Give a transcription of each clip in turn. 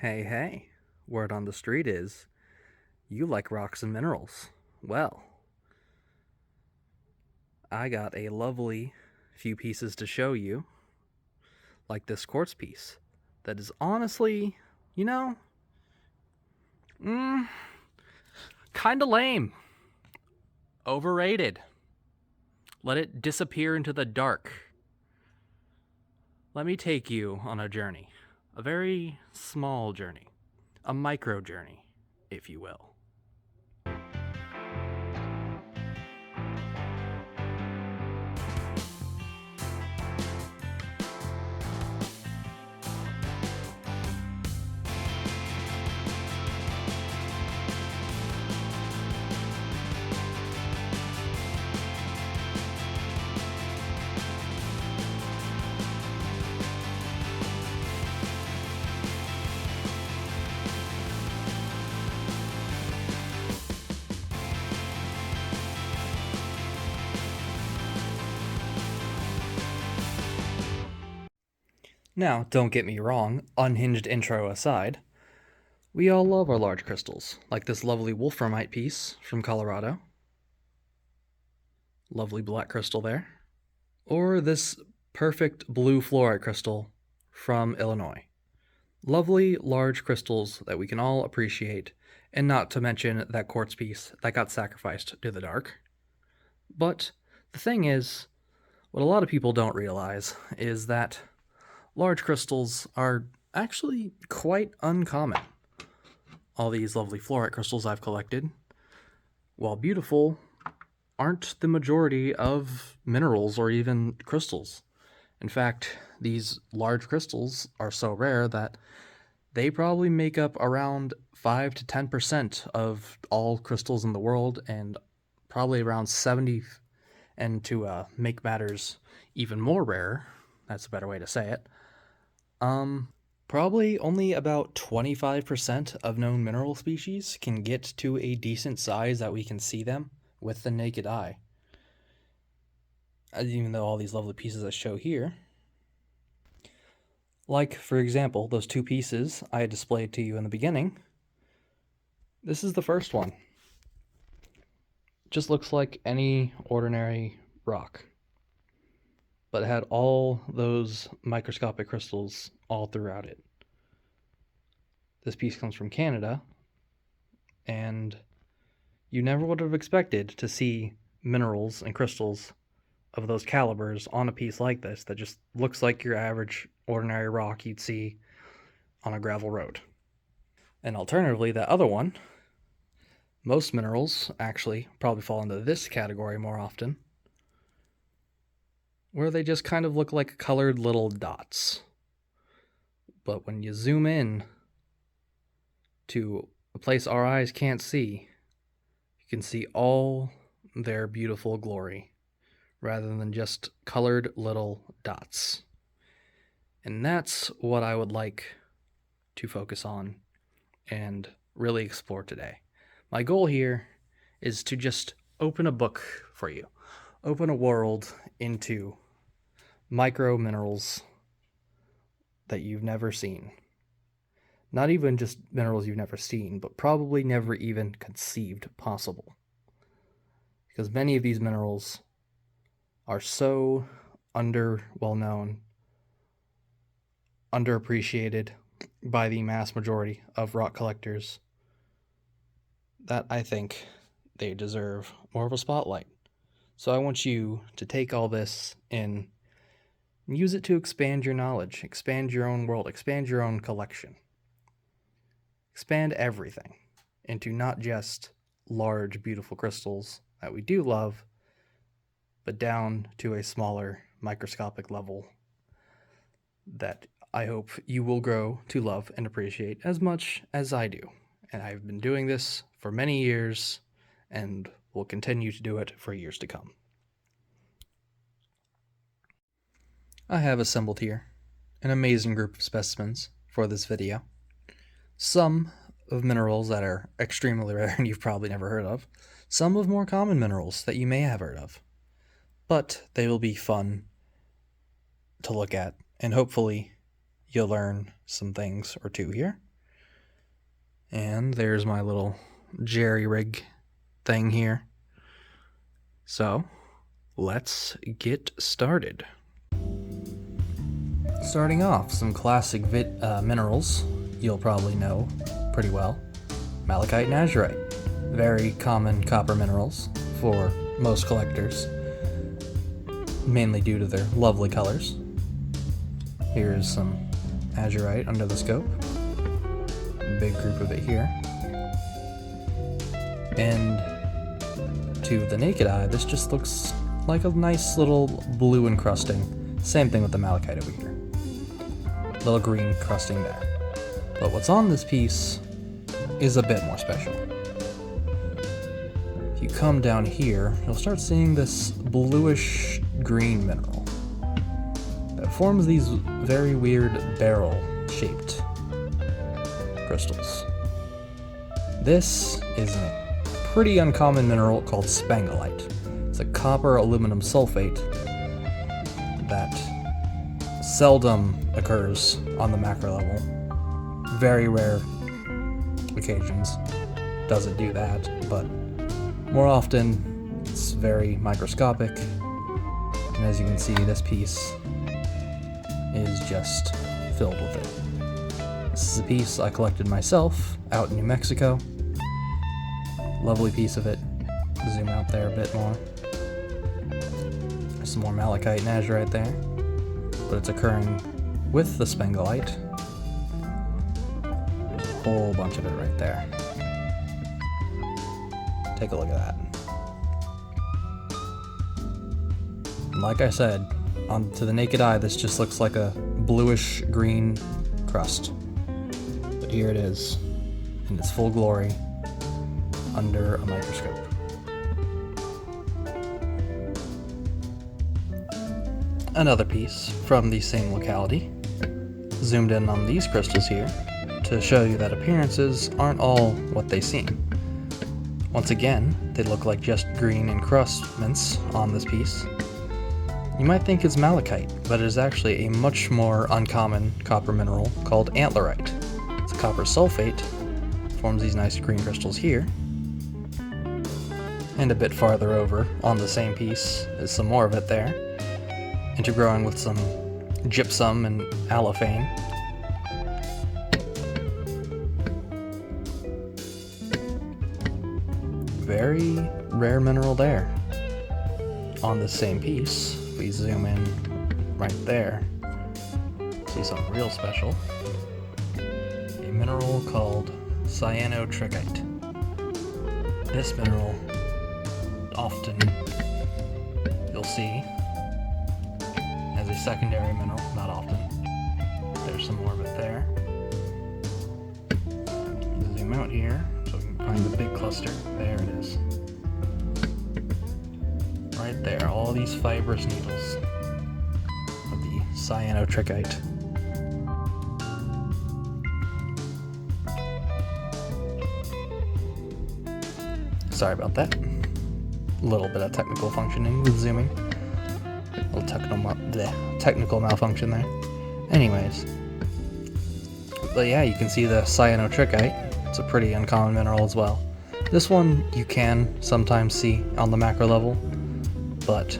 Hey, hey. Word on the street is you like rocks and minerals. Well, I got a lovely few pieces to show you, like this quartz piece, that is honestly, you know, mm, kinda lame. Overrated. Let it disappear into the dark. Let me take you on a journey. A very small journey. A micro journey, if you will. Now, don't get me wrong, unhinged intro aside, we all love our large crystals, like this lovely Wolfram Mite piece from Colorado. Lovely black crystal there. Or this perfect blue fluorite crystal from Illinois. Lovely large crystals that we can all appreciate, and not to mention that quartz piece that got sacrificed to the dark. But the thing is, what a lot of people don't realize is that large crystals are actually quite uncommon. All these lovely fluorite crystals I've collected, while beautiful, aren't the majority of minerals or even crystals. In fact, these large crystals are so rare that they probably make up around 5 to 10% of all crystals in the world, and probably around 70. And to make matters even more rare, that's a better way to say it, probably only about 25% of known mineral species can get to a decent size that we can see them with the naked eye. Even though all these lovely pieces I show here, like, for example, those two pieces I displayed to you in the beginning, this is the first one. Just looks like any ordinary rock, but it had all those microscopic crystals all throughout it. This piece comes from Canada, and you never would have expected to see minerals and crystals of those calibers on a piece like this that just looks like your average ordinary rock you'd see on a gravel road. And alternatively, that other one, most minerals actually probably fall into this category more often, where they just kind of look like colored little dots. But when you zoom in to a place our eyes can't see, you can see all their beautiful glory, rather than just colored little dots. And that's what I would like to focus on and really explore today. My goal here is to just open a book for you, open a world into micro minerals that you've never seen. Not even just minerals you've never seen, but probably never even conceived possible. Because many of these minerals are so well known, underappreciated by the mass majority of rock collectors, that I think they deserve more of a spotlight. So I want you to take all this in and use it to expand your knowledge, expand your own world, expand your own collection. Expand everything into not just large, beautiful crystals that we do love, but down to a smaller, microscopic level that I hope you will grow to love and appreciate as much as I do. And I've been doing this for many years and will continue to do it for years to come. I have assembled here an amazing group of specimens for this video. Some of minerals that are extremely rare and you've probably never heard of. Some of more common minerals that you may have heard of. But they will be fun to look at, and hopefully you'll learn some things or two here. And there's my little jerry rig thing here. So, let's get started. Starting off, some classic minerals you'll probably know pretty well. Malachite and Azerite. Very common copper minerals for most collectors, mainly due to their lovely colors. Here's some Azerite under the scope. Big group of it here. And to the naked eye, this just looks like a nice little blue encrusting. Same thing with the malachite over here. Little green crusting there. But what's on this piece is a bit more special. If you come down here, you'll start seeing this bluish green mineral that forms these very weird barrel-shaped crystals. This is a pretty uncommon mineral called Spangolite. It's a copper aluminum sulfate that seldom occurs on the macro level. Very rare occasions does it do that, but more often it's very microscopic. And as you can see, this piece is just filled with it. This is a piece I collected myself out in New Mexico. Lovely piece of it. Zoom out there a bit more. There's some more malachite and azurite there, but it's occurring with the spangolite. There's a whole bunch of it right there. Take a look at that. And like I said, to the naked eye, this just looks like a bluish green crust. But here it is, in its full glory, under a microscope. Another piece from the same locality. Zoomed in on these crystals here to show you that appearances aren't all what they seem. Once again, they look like just green encrustments on this piece. You might think it's malachite, but it is actually a much more uncommon copper mineral called antlerite. It's a copper sulfate, forms these nice green crystals here. And a bit farther over, on the same piece, is some more of it there, intergrowing with some gypsum and allophane. Very rare mineral there. On the same piece, if we zoom in right there, see something real special. A mineral called cyanotrichite. This mineral, often you'll see as a secondary mineral, not often. There's some more of it there. Zoom out here so we can find the big cluster. There it is. Right there, all these fibrous needles of the cyanotrichite. Sorry about that. A little bit of technical functioning with zooming. A little technical malfunction there. Anyways. But yeah, you can see the cyanotrichite. It's a pretty uncommon mineral as well. This one you can sometimes see on the macro level, but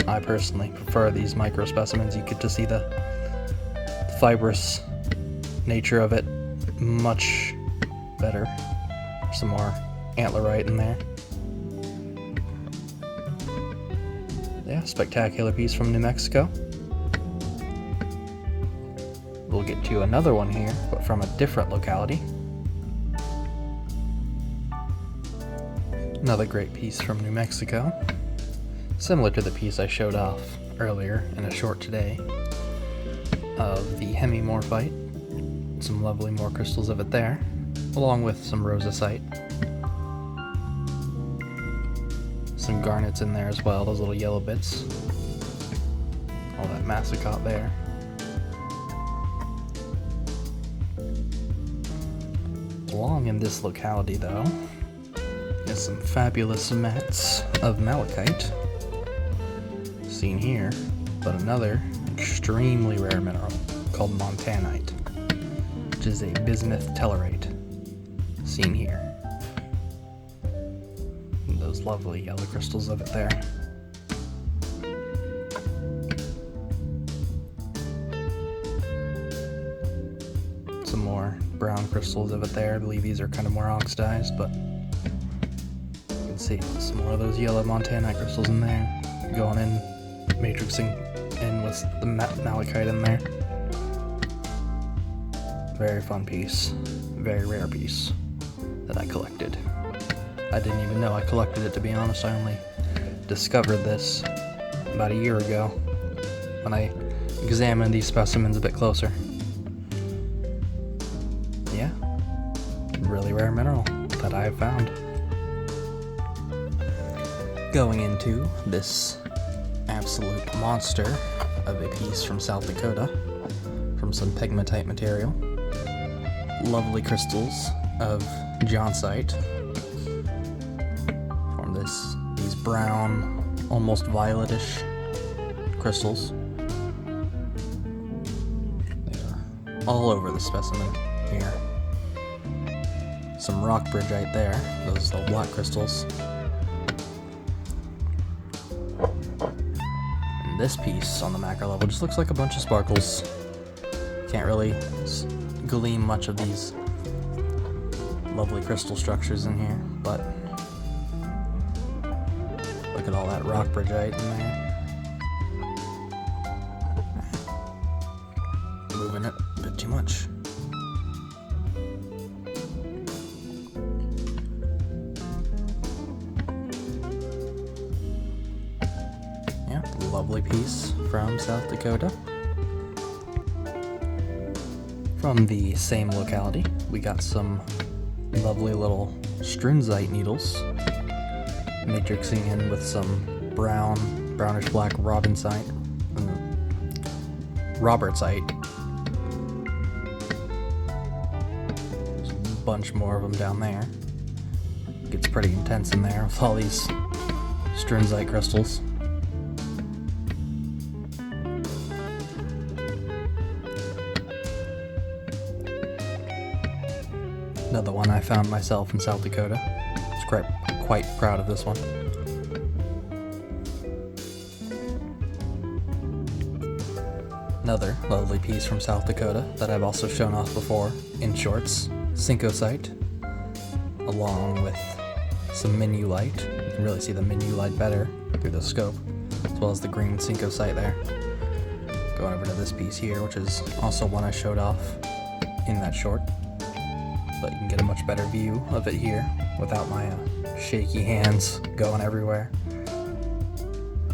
I personally prefer these micro specimens. You get to see the fibrous nature of it much better. Some more antlerite in there. Yeah, spectacular piece from New Mexico. We'll get to another one here, but from a different locality. Another great piece from New Mexico. Similar to the piece I showed off earlier in a short today of the hemimorphite. Some lovely more crystals of it there, along with some rosacite. Some garnets in there as well, those little yellow bits. All that massicot there. Along in this locality though, is some fabulous mats of malachite, seen here, but another extremely rare mineral called montanite. which is a bismuth tellerite, seen here. And those lovely yellow crystals of it there. Some more brown crystals of it there. I believe these are kind of more oxidized, but you can see some more of those yellow Montanite crystals in there, going in, matrixing in with the malachite in there. Very fun piece, very rare piece that I collected. I didn't even know I collected it, to be honest. I only discovered this about a year ago when I examined these specimens a bit closer. Yeah, really rare mineral that I have found. Going into this absolute monster of a piece from South Dakota, from some pegmatite material. Lovely crystals of Johnsite, from these brown, almost violetish crystals. They are all over the specimen here. Some rock bridgeite there, those are the black crystals. And this piece on the macro level just looks like a bunch of sparkles. Can't really glean much of these lovely crystal structures in here, but look at all that rock bridgeite in there. Moving it a bit too much. Yeah, lovely piece from South Dakota. From the same locality, we got some lovely little Strunzite needles, matrixing in with some brownish black Robertsite. There's a bunch more of them down there. It gets pretty intense in there with all these Strunzite crystals. Another one I found myself in South Dakota. I was quite proud of this one. Another lovely piece from South Dakota that I've also shown off before in shorts, Sinkosite, along with some Minulite. You can really see the Minulite better through the scope, as well as the green Sinkosite there. Going over to this piece here, which is also one I showed off in that short. But you can get a much better view of it here without my shaky hands going everywhere.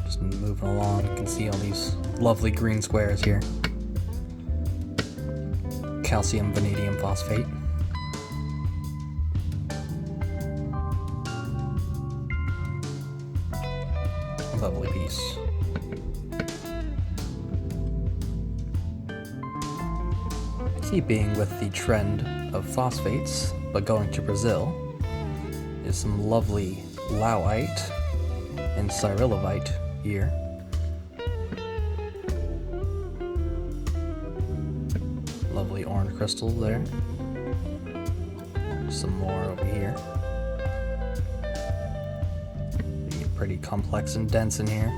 Just moving along, you can see all these lovely green squares here. Calcium vanadium phosphate. A lovely piece. Keeping with the trend of phosphates, but going to Brazil, is some lovely Lauite and Cyrillovite here. Lovely orange crystal there. Some more over here. Pretty complex and dense in here.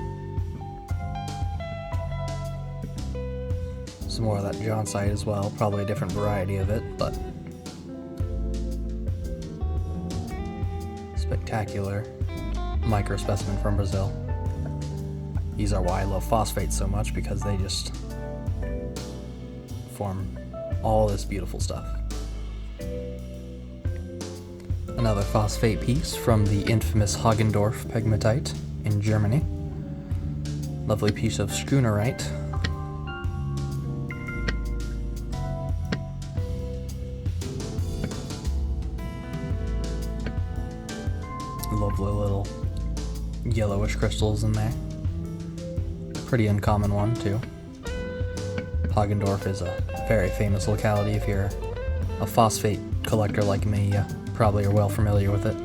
Some more of that Johnsite as well, probably a different variety of it, but spectacular micro specimen from Brazil. These are why I love phosphates so much, because they just form all this beautiful stuff. Another phosphate piece from the infamous Hagendorf pegmatite in Germany. Lovely piece of Schoonerite. Lovely little yellowish crystals in there. Pretty uncommon one too. Hagendorf is a very famous locality. If you're a phosphate collector like me, you probably are well familiar with it.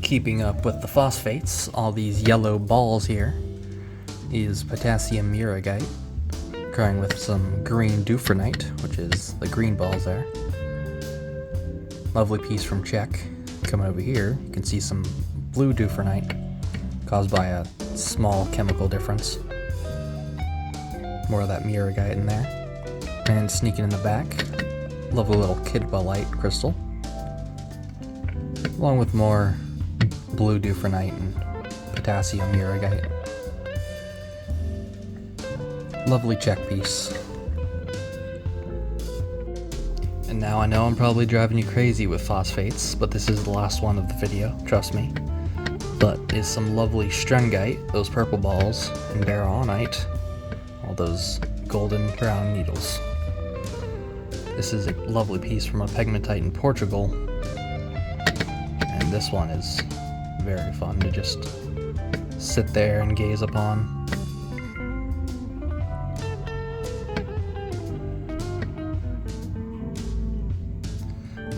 Keeping up with the phosphates, all these yellow balls here. is Potassium Mite, occurring with some green Dufrenite, which is the green balls there. Lovely piece from Czech. Coming over here, you can see some blue Dufrenite caused by a small chemical difference. More of that Mite in there. And sneaking in the back, lovely little Hallotrite Crystal, along with more blue Dufrenite and Potassium Mite. Lovely Czech piece. And now I know I'm probably driving you crazy with phosphates, but this is the last one of the video, trust me. But is some lovely Strengite, those purple balls, and Baronite, all those golden brown needles. This is a lovely piece from a pegmatite in Portugal, and this one is very fun to just sit there and gaze upon.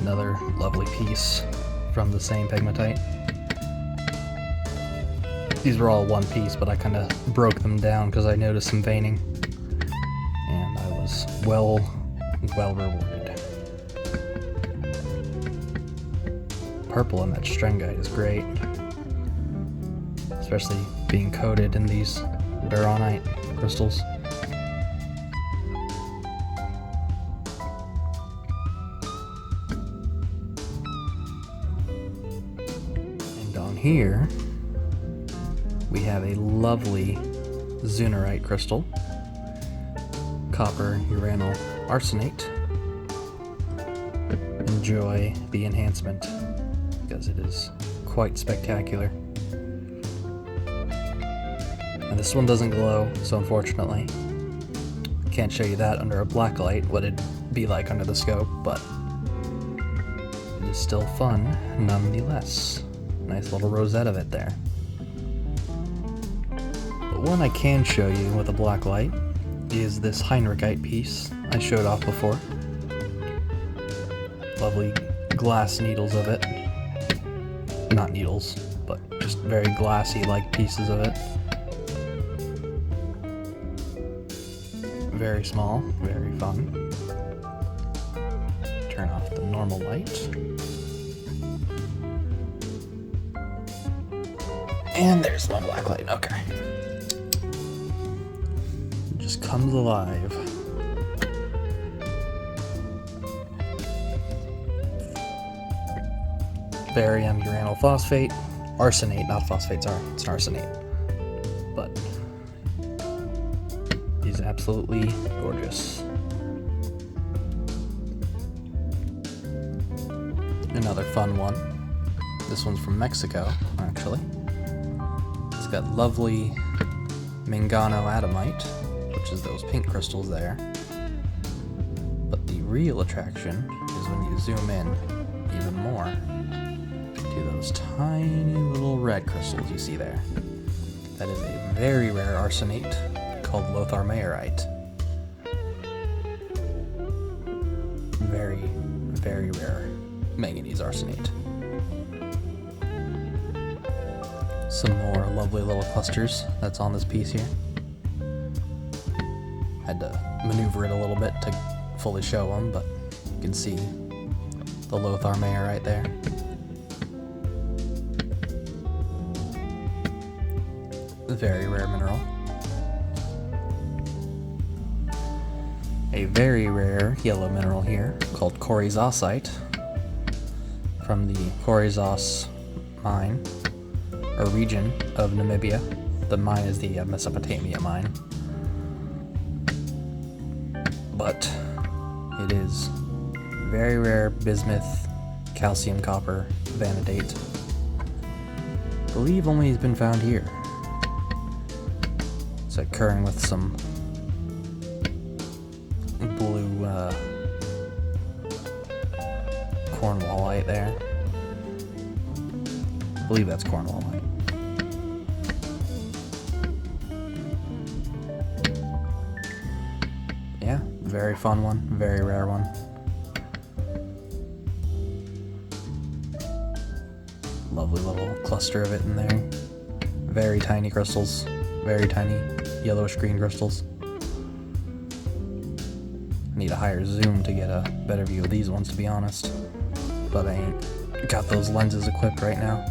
Another lovely piece from the same pegmatite. These were all one piece, but I kind of broke them down because I noticed some veining, and I was well rewarded. Purple in that Strengite is great, especially being coated in these Baronite crystals. And down here we have a lovely Zorite Crystal, copper uranyl arsenate. Enjoy the enhancement because it is quite spectacular. And this one doesn't glow, so unfortunately can't show you that under a black light what it'd be like under the scope, but it is still fun nonetheless. Nice little rosette of it there. But one I can show you with a black light is this Heinrichite piece I showed off before. Lovely glass needles of it. Not needles, but just very glassy like pieces of it. Very small, very fun. Turn off the normal light. And there's my black light, okay. Just comes alive. Barium uranyl phosphate. Arsenate, not phosphate, sorry. It's an arsenate. But he's absolutely gorgeous. Another fun one. This one's from Mexico, actually. It's got lovely Mangano Adamite, which is those pink crystals there. But the real attraction is when you zoom in even more to those tiny little red crystals you see there. That is a very rare arsenate called Loar Mite. Very, very rare manganese arsenate. Some more lovely little clusters that's on this piece here. Had to maneuver it a little bit to fully show them, but you can see the Loar Mite right there. Very rare mineral. A very rare yellow mineral here called Corossite from the Corossite mine or region of Namibia. The mine is the Mesopotamia mine, but it is very rare bismuth, calcium, copper, vanadate. I believe only has been found here. It's occurring with some blue Cornwallite there. I believe that's Cornwallite. Yeah, very fun one, very rare one. Lovely little cluster of it in there. Very tiny crystals, very tiny yellowish green crystals. Need a higher zoom to get a better view of these ones, to be honest. But I ain't got those lenses equipped right now.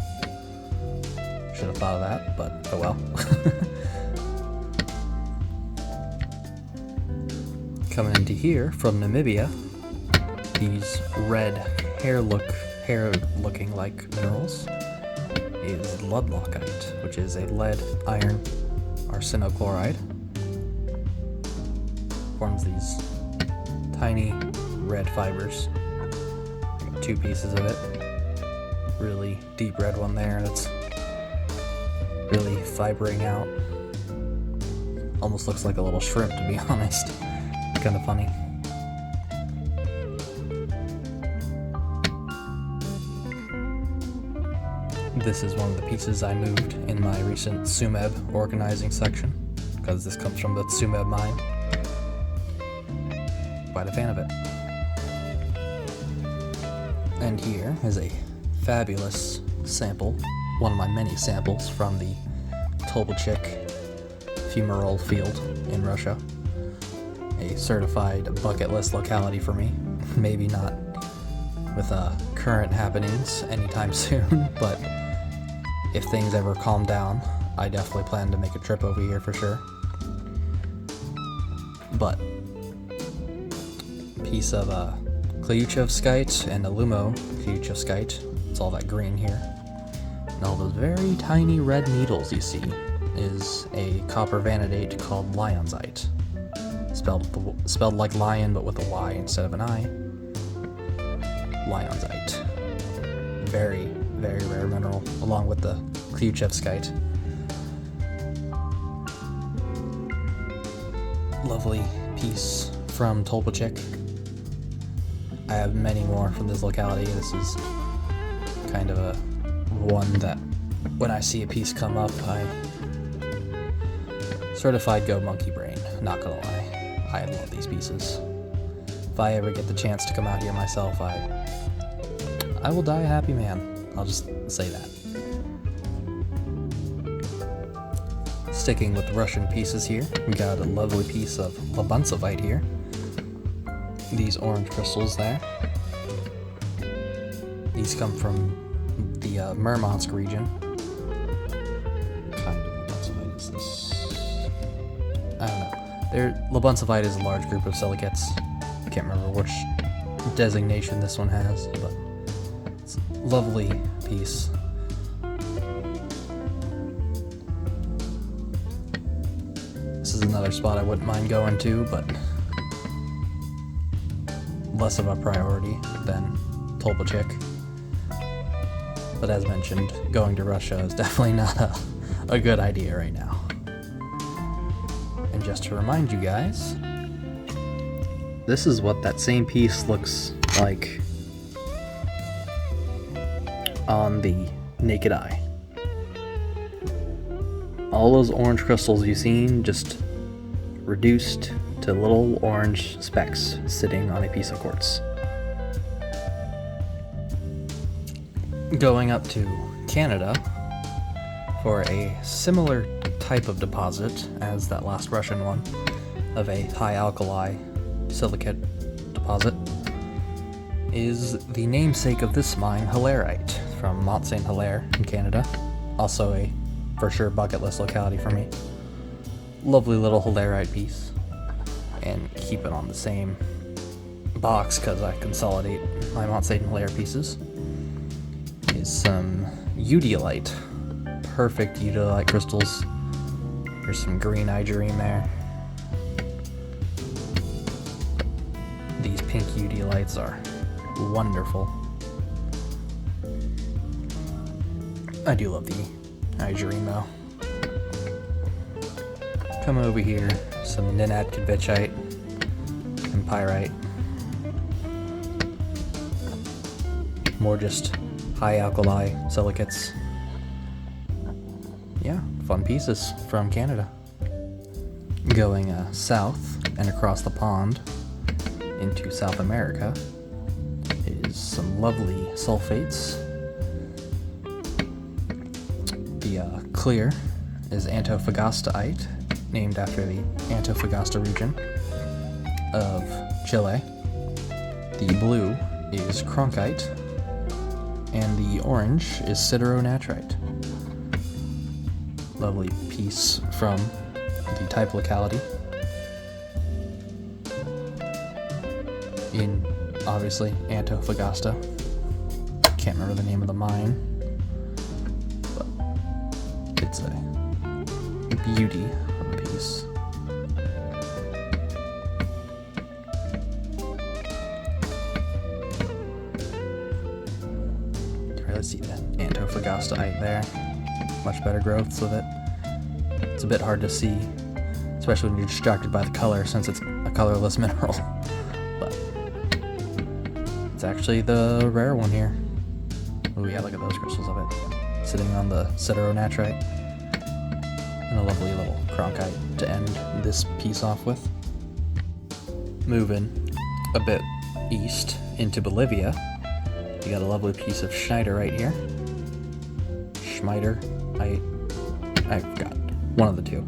Should have thought of that, but oh well. Coming into here from Namibia, these red hair-looking like minerals is Ludlockite, which is a lead iron arsenochloride. Forms these tiny red fibers. I got 2 pieces of it. Really deep red one there that's really fibering out. Almost looks like a little shrimp, to be honest. Kind of funny. This is one of the pieces I moved in my recent Tsumeb organizing section, because this comes from the Tsumeb mine. Quite a fan of it. And here is a fabulous sample, one of my many samples from the Tolbachik fumarole field in Russia. A certified bucket list locality for me. Maybe not with current happenings anytime soon, but if things ever calm down, I definitely plan to make a trip over here for sure. But piece of Skite and a Lumo Skite. It's all that green here. And all those very tiny red needles you see is a copper vanadate called Lionzite. Spelled like lion, but with a Y instead of an I. Lionzite. Very, very rare mineral, along with the Skite. Lovely piece from Tolbachik. I have many more from this locality. This is kind of a one that when I see a piece come up, I certified go monkey brain, not gonna lie. I love these pieces. If I ever get the chance to come out here myself, I will die a happy man. I'll just say that. Sticking with Russian pieces here, we got a lovely piece of Labunsovite here. These orange crystals there. These come from the Murmansk region. What kind of Labunsovite is this? I don't know. Labunsovite is a large group of silicates. I can't remember which designation this one has, but it's a lovely piece. This is another spot I wouldn't mind going to, but less of a priority than Tolbachik. But as mentioned, going to Russia is definitely not a good idea right now. And just to remind you guys, this is what that same piece looks like on the naked eye. All those orange crystals you've seen just reduced to little orange specks sitting on a piece of quartz. Going up to Canada for a similar type of deposit as that last Russian one, of a high alkali silicate deposit, is the namesake of this mine, Hallotrite, from Mont Saint Hilaire in Canada. Also a for sure bucket list locality for me. Lovely little Hallotrite piece. And keep it on the same box because I consolidate my Mont Saint Hilaire pieces. Is some Utilite. Perfect Utilite crystals. There's some green Igerine there. These pink Utilites are wonderful. I do love the Igerine though. Come over here, some Ninad Kidvichite and Pyrite. More just high alkali silicates. Yeah, fun pieces from Canada. Going south and across the pond into South America is some lovely sulfates. The clear is Antofagastaite, named after the Antofagasta region of Chile. The blue is Cronkite, and the orange is Sideronatrite. Lovely piece from the type locality. In, obviously, Antofagasta. Can't remember the name of the mine, but it's a beauty of a piece. Let's see that Antofagastaite there. Much better growths with it. It's a bit hard to see, especially when you're distracted by the color, since it's a colorless mineral. But it's actually the rare one here. Oh yeah, look at those crystals of it. Sitting on the Sideronatrite. And a lovely little Cronkite to end this piece off with. Moving a bit east into Bolivia, you got a lovely piece of Schneider right here. Schneider, I forgot. One of the two.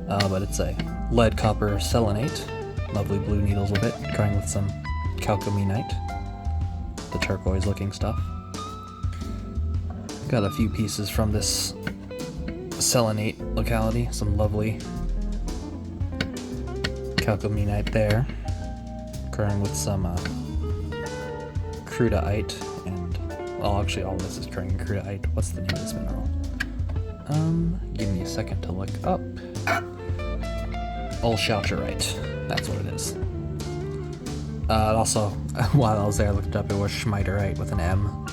But it's a lead copper selenite. Lovely blue needles with it, going with some chalcominite. The turquoise looking stuff. Got a few pieces from this selenite locality. Some lovely chalcominite there. Occurring with some crudite and, well, actually all this is occurring in crudite. What's the name of this mineral? Give me a second to look up. Hallotrite, that's what it is. Also, while I was there, I looked it up, it was Schneiderite with an M.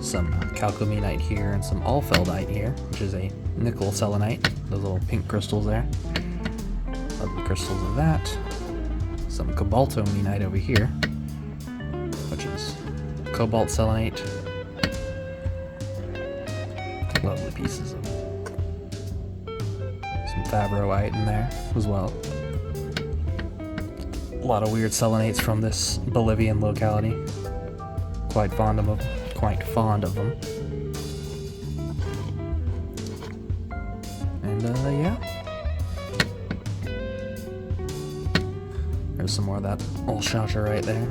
Some chalcominite here and some alfeldite here, which is a nickel selenite. Those little pink crystals there. Lovely crystals of that. Some cobaltominite over here, which is cobalt selenite. Lovely pieces of some fabroite in there as well. A lot of weird selenites from this Bolivian locality. Quite fond of them. And yeah. There's some more of that Hallotrite right there.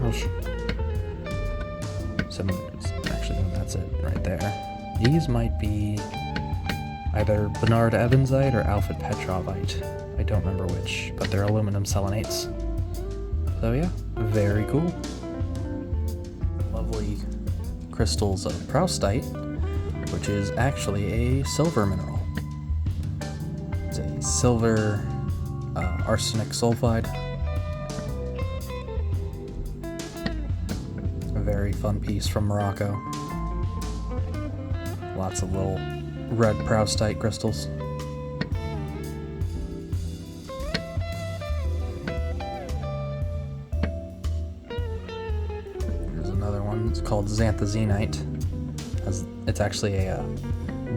Actually, that's it right there. These might be either Bernard Evansite or Alfred Petrovite. I don't remember which, but they're aluminum selenites. So yeah, very cool. Lovely crystals of Proustite, which is actually a silver mineral. It's a silver arsenic sulfide. A very fun piece from Morocco. Lots of little red Proustite crystals. There's another one, it's called Xanthozenite. It's actually a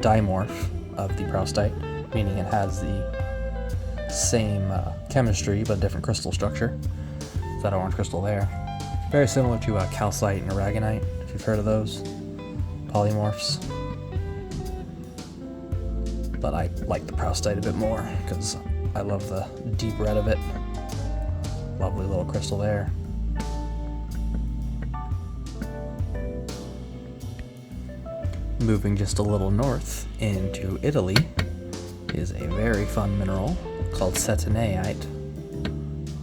dimorph of the Proustite, meaning it has the same chemistry but different crystal structure. It's that orange crystal there. Very similar to calcite and aragonite, if you've heard of those polymorphs. But I like the Proustite a bit more because I love the deep red of it. Lovely little crystal there. Moving just a little north into Italy is a very fun mineral called Satanite.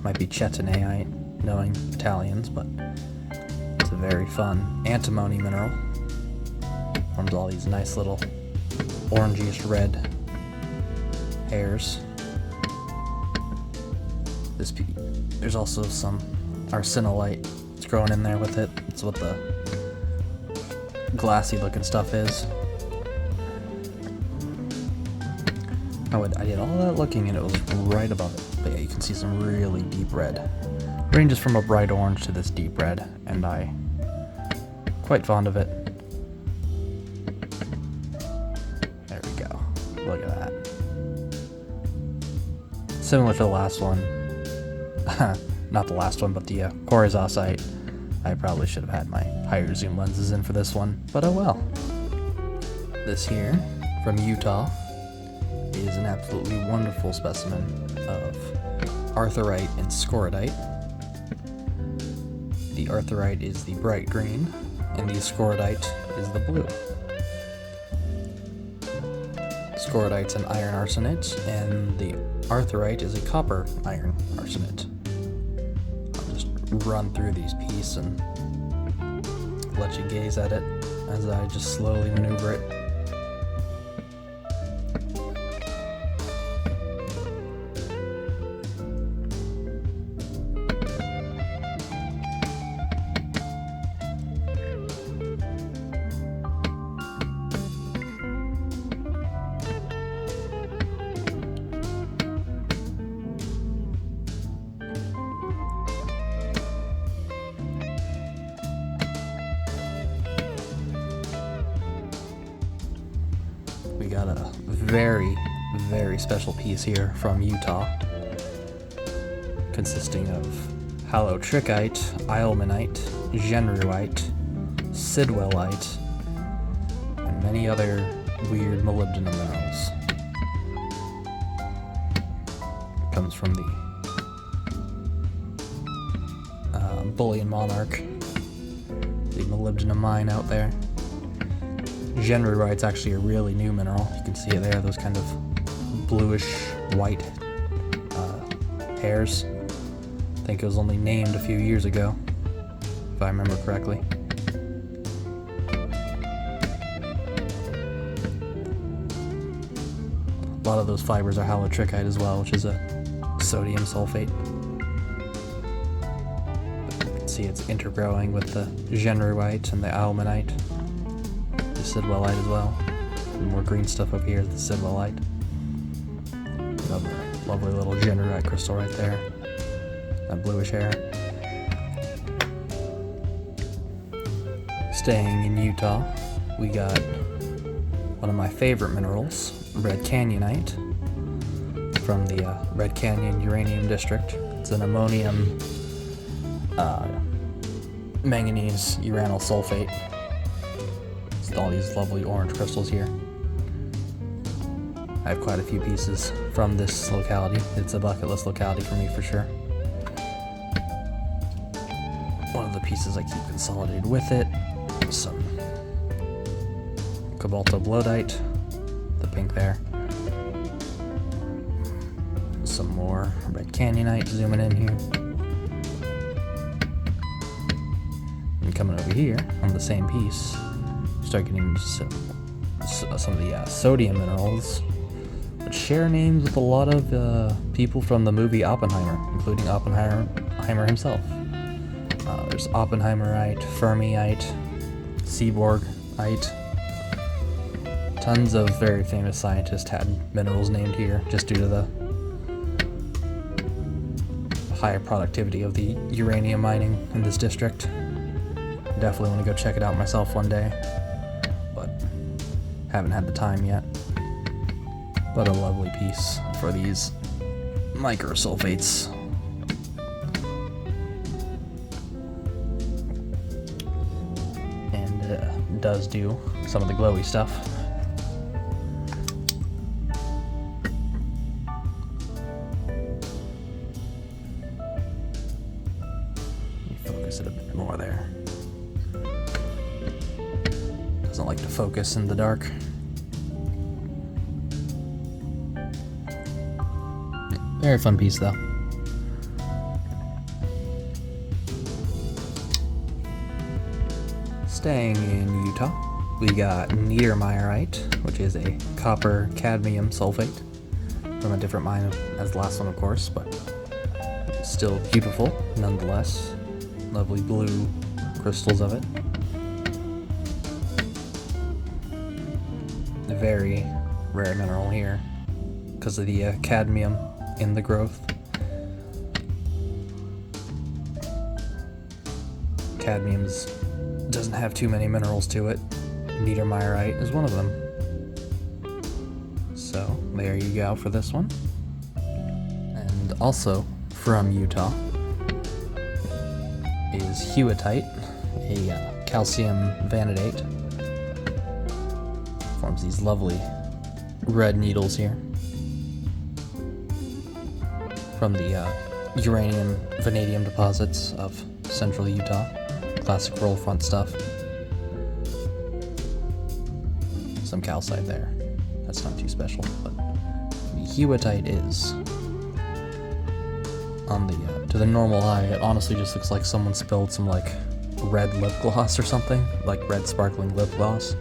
Might be Chetaneite, knowing Italians, but it's a very fun antimony mineral. Forms all these nice little orangish red hairs. There's also some arsenolite. It's growing in there with it. It's what the glassy looking stuff is. I did all that looking and it was right above it. But yeah, you can see some really deep red. Ranges from a bright orange to this deep red, and I'm quite fond of it. There we go. Look at that. Similar to the last one. Not the last one, but the Corossite. I probably should have had my higher zoom lenses in for this one, but oh well. This here, from Utah, is an absolutely wonderful specimen of Arthurite and Scorodite. The Arthurite is the bright green, and the Scorodite is the blue. Scorodite's an iron arsenate, and the Arthurite is a copper iron arsenate. I'll just run through these pieces and let you gaze at it as I just slowly maneuver it. We got a very, very special piece here from Utah, consisting of Hallotrite Ilite, Zorite, Sidwellite, and many other weird molybdenum minerals. It comes from the Bullion Monarch, the molybdenum mine out there. Zorite's actually a really new mineral. You can see it there, those kind of bluish white hairs. I think it was only named a few years ago, if I remember correctly. A lot of those fibers are Hallotrite as well, which is a sodium sulfate. But you can see it's intergrowing with the Zorite and the Ilmenite. Sidwellite as well. And more green stuff up here, the Sidwellite. Lovely little Zorite crystal right there. That bluish hair. Staying in Utah, we got one of my favorite minerals, Red Canyonite, from the Red Canyon Uranium District. It's an ammonium manganese uranyl sulfate. All these lovely orange crystals here. I have quite a few pieces from this locality. It's a bucket list locality for me for sure. One of the pieces I keep consolidated with it, some cobaltoblodite, the pink there. Some more Red Canyonite, zooming in here. And coming over here on the same piece, start getting some of the sodium minerals, which share names with a lot of people from the movie Oppenheimer, including Oppenheimer himself. There's Oppenheimerite, Fermite, Seaborgite. Tons of very famous scientists had minerals named here just due to the higher productivity of the uranium mining in this district. Definitely want to go check it out myself one day. Haven't had the time yet, but a lovely piece for these microsulfates. And does do some of the glowy stuff. Let me focus it a bit more there. Doesn't like to focus in the dark. Very fun piece though. Staying in Utah, we got Neer Meite, which is a copper cadmium sulfate from a different mine as the last one, of course, but still beautiful nonetheless. Lovely blue crystals of it. A very rare mineral here because of the cadmium in the growth. Cadmium doesn't have too many minerals to it. Neer Meite is one of them. So there you go for this one. And also from Utah is Huti, a calcium vanadate. Forms these lovely red needles here. from the uranium vanadium deposits of central Utah. Classic roll front stuff. Some calcite there. That's not too special, but Huti is. On the to the normal eye, it honestly just looks like someone spilled some like red lip gloss or something, like red sparkling lip gloss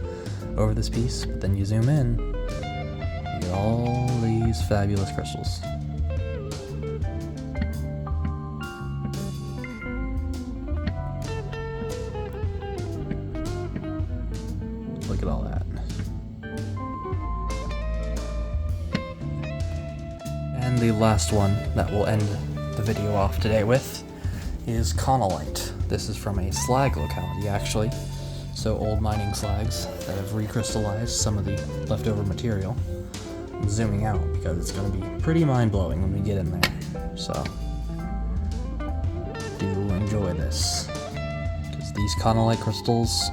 over this piece. But then you zoom in, you get all these fabulous crystals. Look at all that. And the last one that will end the video off today with is Conolly. This is from a slag locality, actually. So old mining slags that have recrystallized some of the leftover material. I'm zooming out because it's going to be pretty mind-blowing when we get in there. So do enjoy this, because these Conolly crystals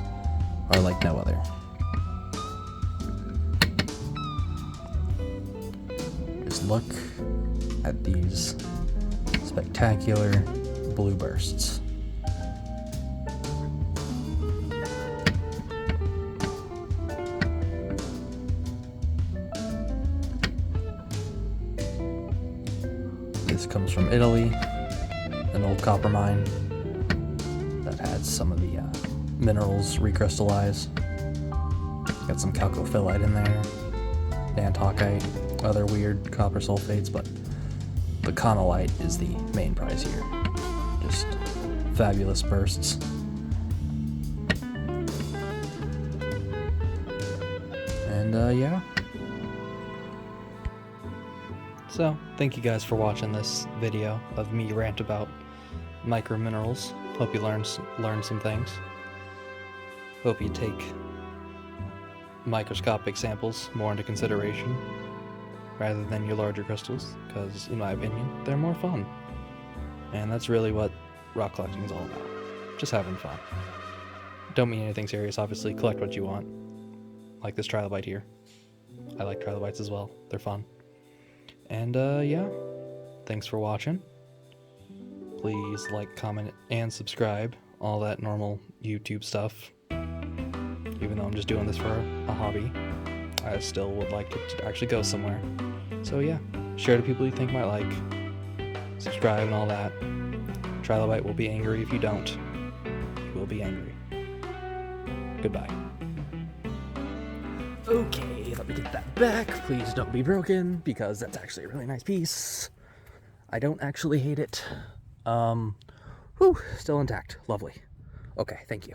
are like no other. Just look at these spectacular blue bursts. This comes from Italy, an old copper mine that had some of the minerals recrystallize. Got some chalcophyllite in there, Antofagasta, other weird copper sulfates, but the Conolly is the main prize here. Just fabulous bursts. And yeah. So, thank you guys for watching this video of me rant about micro minerals. Hope you learn some things. Hope you take microscopic samples more into consideration rather than your larger crystals, because in my opinion they're more fun, and that's really what rock collecting is all about. Just having fun. Don't mean anything serious, obviously. Collect what you want, like this trilobite here. I like trilobites as well, they're fun. And yeah, thanks for watching. Please like, comment, and subscribe, all that normal YouTube stuff. Even though I'm just doing this for a hobby, I still would like it to actually go somewhere. So yeah, share to people you think might like, subscribe and all that. Trilobite will be angry if you don't. He will be angry. Goodbye. Okay, let me get that back. Please don't be broken, because that's actually a really nice piece. I don't actually hate it. Still intact. Lovely. Okay, thank you.